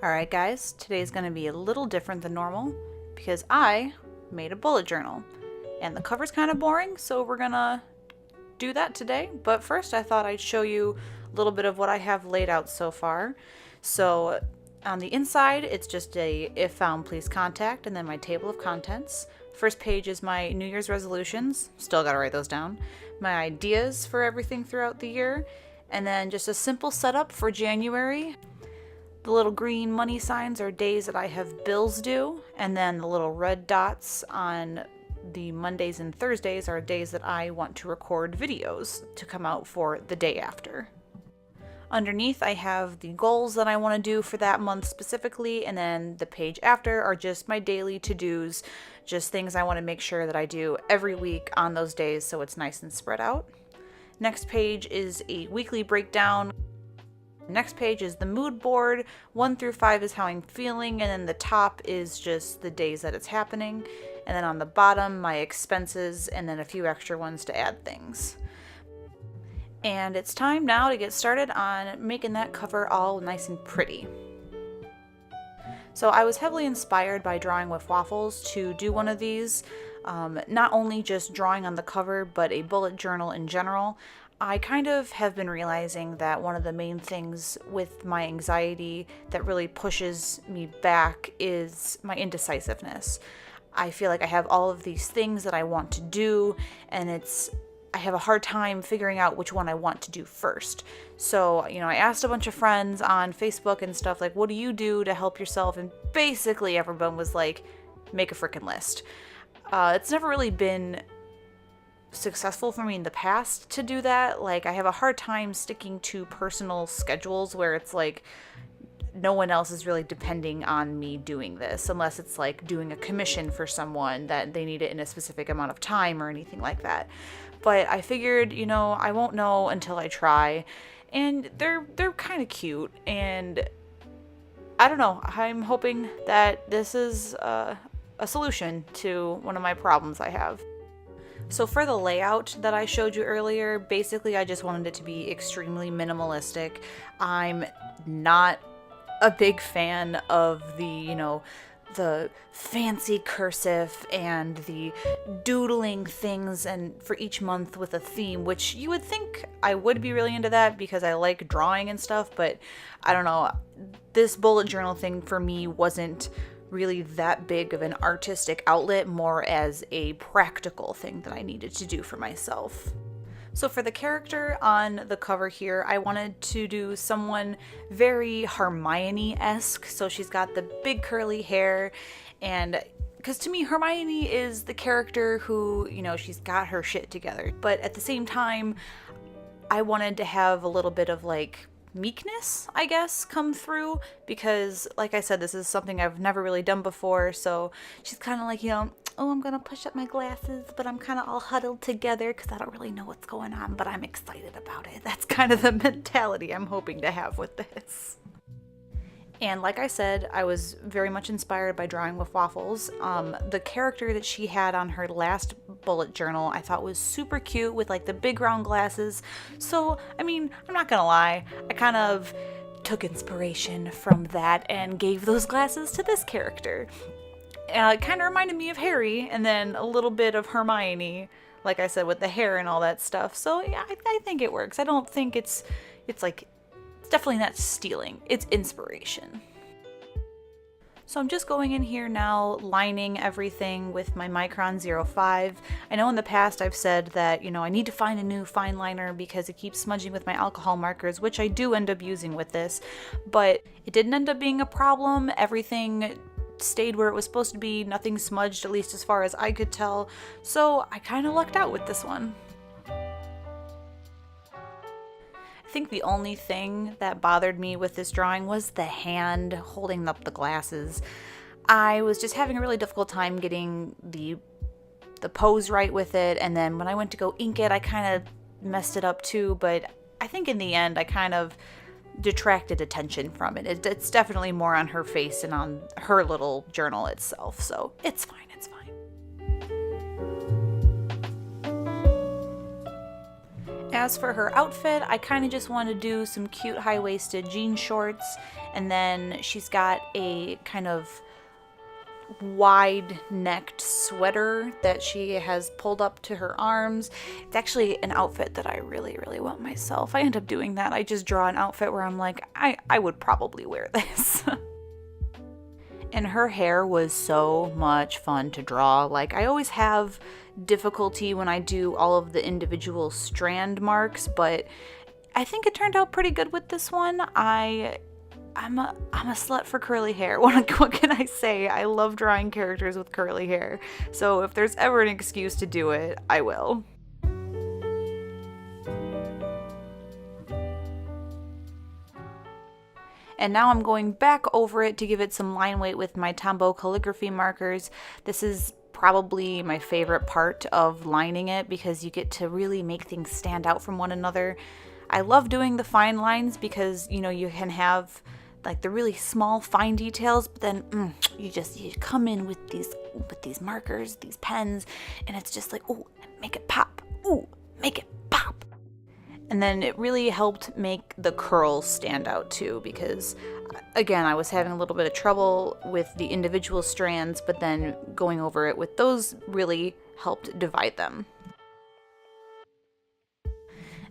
Alright guys, today's going to be a little different than normal because I made a bullet journal. And the cover's kind of boring, so we're going to do that today. But first I thought I'd show you a little bit of what I have laid out so far. So on the inside, it's just a if found please contact and then my table of contents. First page is my New Year's resolutions, still gotta write those down. My ideas for everything throughout the year. And then just a simple setup for January. The little green money signs are days that I have bills due, and then the little red dots on the Mondays and Thursdays are days that I want to record videos to come out for the day after. Underneath I have the goals that I want to do for that month specifically, and then the page after are just my daily to-dos, just things I want to make sure that I do every week on those days so it's nice and spread out. Next page is a weekly breakdown. Next page is the mood board. 1 through 5 is how I'm feeling, and then the top is just the days that it's happening. And then on the bottom, my expenses, and then a few extra ones to add things. And it's time now to get started on making that cover all nice and pretty. So I was heavily inspired by drawing with waffles to do one of these. Not only just drawing on the cover, but a bullet journal in general. I kind of have been realizing that one of the main things with my anxiety that really pushes me back is my indecisiveness. I feel like I have all of these things that I want to do, and I have a hard time figuring out which one I want to do first. So, I asked a bunch of friends on Facebook and stuff, like, what do you do to help yourself? And basically everyone was like, make a freaking list. It's never really been successful for me in the past to do that. Like, I have a hard time sticking to personal schedules where it's like no one else is really depending on me doing this, unless it's like doing a commission for someone that they need it in a specific amount of time or anything like that. But I figured, I won't know until I try. And they're kind of cute, and I don't know, I'm hoping that this is a solution to one of my problems I have. So for the layout that I showed you earlier, basically I just wanted it to be extremely minimalistic. I'm not a big fan of the fancy cursive and the doodling things and for each month with a theme, which you would think I would be really into that because I like drawing and stuff, but I don't know. This bullet journal thing for me wasn't really that big of an artistic outlet, more as a practical thing that I needed to do for myself. So for the character on the cover here, I wanted to do someone very Hermione-esque. So she's got the big curly hair, and because to me Hermione is the character who, she's got her shit together. But at the same time, I wanted to have a little bit of like meekness, I guess, come through, because like I said, this is something I've never really done before. So she's kind of like, oh, I'm gonna push up my glasses, but I'm kind of all huddled together because I don't really know what's going on, but I'm excited about it. That's kind of the mentality I'm hoping to have with this. And like I said, I was very much inspired by drawing with waffles. The character that she had on her last bullet journal I thought was super cute with like the big round glasses. So, I'm not gonna lie, I kind of took inspiration from that and gave those glasses to this character. It kind of reminded me of Harry, and then a little bit of Hermione, like I said, with the hair and all that stuff. So yeah, I think it works. I don't think it's definitely not stealing, it's inspiration. So I'm just going in here now, lining everything with my Micron 05. I know in the past I've said that, I need to find a new fine liner because it keeps smudging with my alcohol markers, which I do end up using with this, but it didn't end up being a problem. Everything stayed where it was supposed to be, nothing smudged, at least as far as I could tell, so I kind of lucked out with this one. I think the only thing that bothered me with this drawing was the hand holding up the glasses. I was just having a really difficult time getting the pose right with it, and then when I went to go ink it, I kind of messed it up too, but I think in the end I kind of detracted attention from it. It's definitely more on her face and on her little journal itself, so it's fine, it's fine. As for her outfit, I kind of just want to do some cute high-waisted jean shorts, and then she's got a kind of wide-necked sweater that she has pulled up to her arms. It's actually an outfit that I really, really want myself. I end up doing that. I just draw an outfit where I'm like, I would probably wear this. And her hair was so much fun to draw. Like, I always have difficulty when I do all of the individual strand marks, but I think it turned out pretty good with this one. I'm a slut for curly hair. What can I say? I love drawing characters with curly hair. So if there's ever an excuse to do it, I will. And now I'm going back over it to give it some line weight with my Tombow calligraphy markers. This is probably my favorite part of lining it because you get to really make things stand out from one another. I love doing the fine lines because, you know, you can have like the really small fine details, but then you come in with these markers, these pens, and it's just like, oh, make it pop. Ooh, make it pop. And then it really helped make the curls stand out too, because again, I was having a little bit of trouble with the individual strands, but then going over it with those really helped divide them.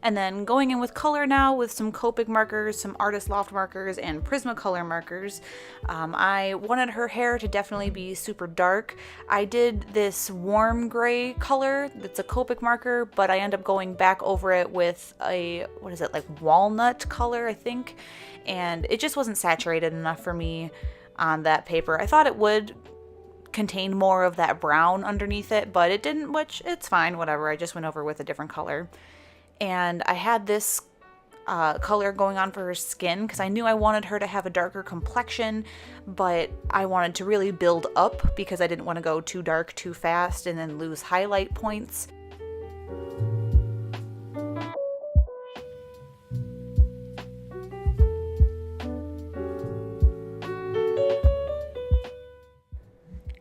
And then going in with color now with some Copic markers, some Artist Loft markers, and Prismacolor markers. I wanted her hair to definitely be super dark. I did this warm gray color that's a Copic marker, but I end up going back over it with a, what is it, like walnut color, I think. And it just wasn't saturated enough for me on that paper. I thought it would contain more of that brown underneath it, but it didn't, which it's fine, whatever. I just went over with a different color. And I had this color going on for her skin because I knew I wanted her to have a darker complexion, but I wanted to really build up because I didn't want to go too dark too fast and then lose highlight points.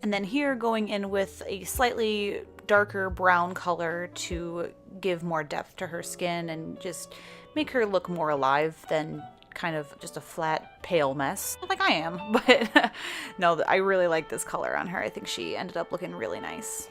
And then here going in with a slightly darker brown color to give more depth to her skin and just make her look more alive than kind of just a flat pale mess like I am. But no, I really like this color on her. I think she ended up looking really nice.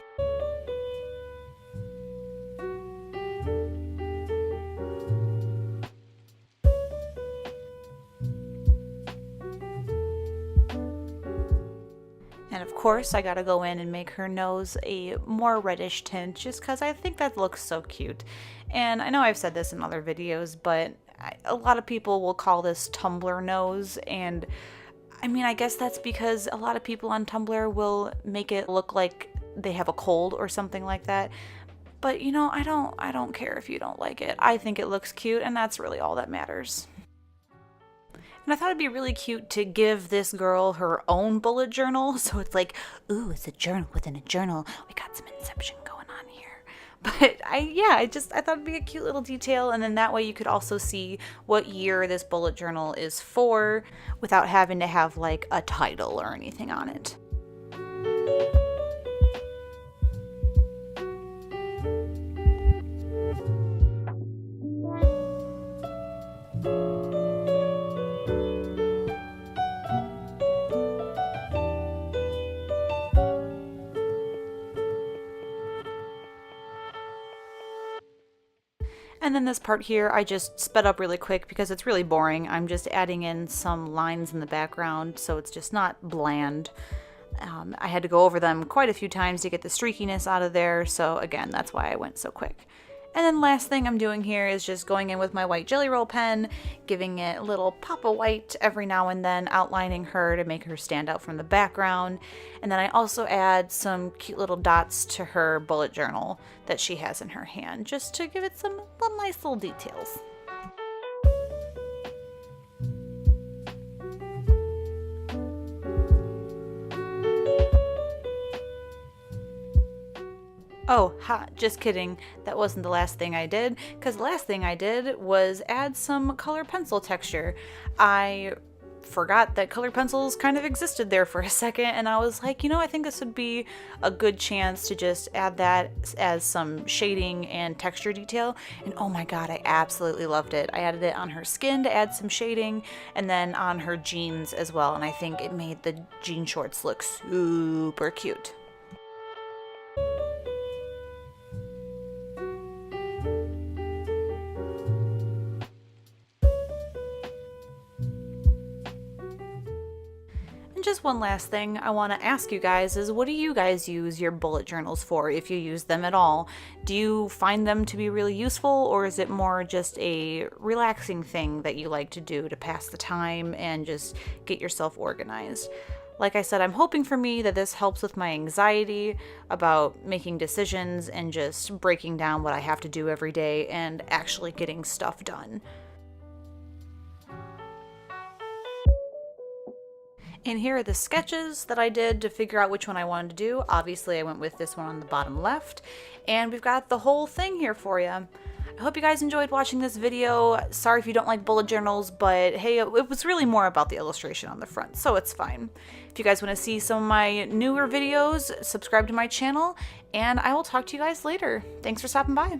And of course, I gotta go in and make her nose a more reddish tint just because I think that looks so cute. And I know I've said this in other videos, but a lot of people will call this Tumblr nose. And I mean, I guess that's because a lot of people on Tumblr will make it look like they have a cold or something like that. But you know, I don't care if you don't like it. I think it looks cute, and that's really all that matters. And I thought it'd be really cute to give this girl her own bullet journal. So it's like, ooh, it's a journal within a journal. We got some Inception going on here. But I thought it'd be a cute little detail. And then that way you could also see what year this bullet journal is for without having to have like a title or anything on it. And then this part here, I just sped up really quick because it's really boring. I'm just adding in some lines in the background, so it's just not bland. I had to go over them quite a few times to get the streakiness out of there, so again, that's why I went so quick. And then last thing I'm doing here is just going in with my white Jelly Roll pen, giving it a little pop of white every now and then, outlining her to make her stand out from the background. And then I also add some cute little dots to her bullet journal that she has in her hand, just to give it some nice little details. Oh, just kidding. That wasn't the last thing I did, because the last thing I did was add some color pencil texture. I forgot that colored pencils kind of existed there for a second, and I was like, you know, I think this would be a good chance to just add that as some shading and texture detail. And oh my god, I absolutely loved it. I added it on her skin to add some shading, and then on her jeans as well, and I think it made the jean shorts look super cute. Just one last thing I want to ask you guys is, what do you guys use your bullet journals for, if you use them at all? Do you find them to be really useful, or is it more just a relaxing thing that you like to do to pass the time and just get yourself organized? Like I said, I'm hoping for me that this helps with my anxiety about making decisions and just breaking down what I have to do every day and actually getting stuff done. And here are the sketches that I did to figure out which one I wanted to do. Obviously, I went with this one on the bottom left, and we've got the whole thing here for you. I hope you guys enjoyed watching this video. Sorry if you don't like bullet journals, but hey, it was really more about the illustration on the front, so it's fine. If you guys want to see some of my newer videos, subscribe to my channel, and I will talk to you guys later. Thanks for stopping by.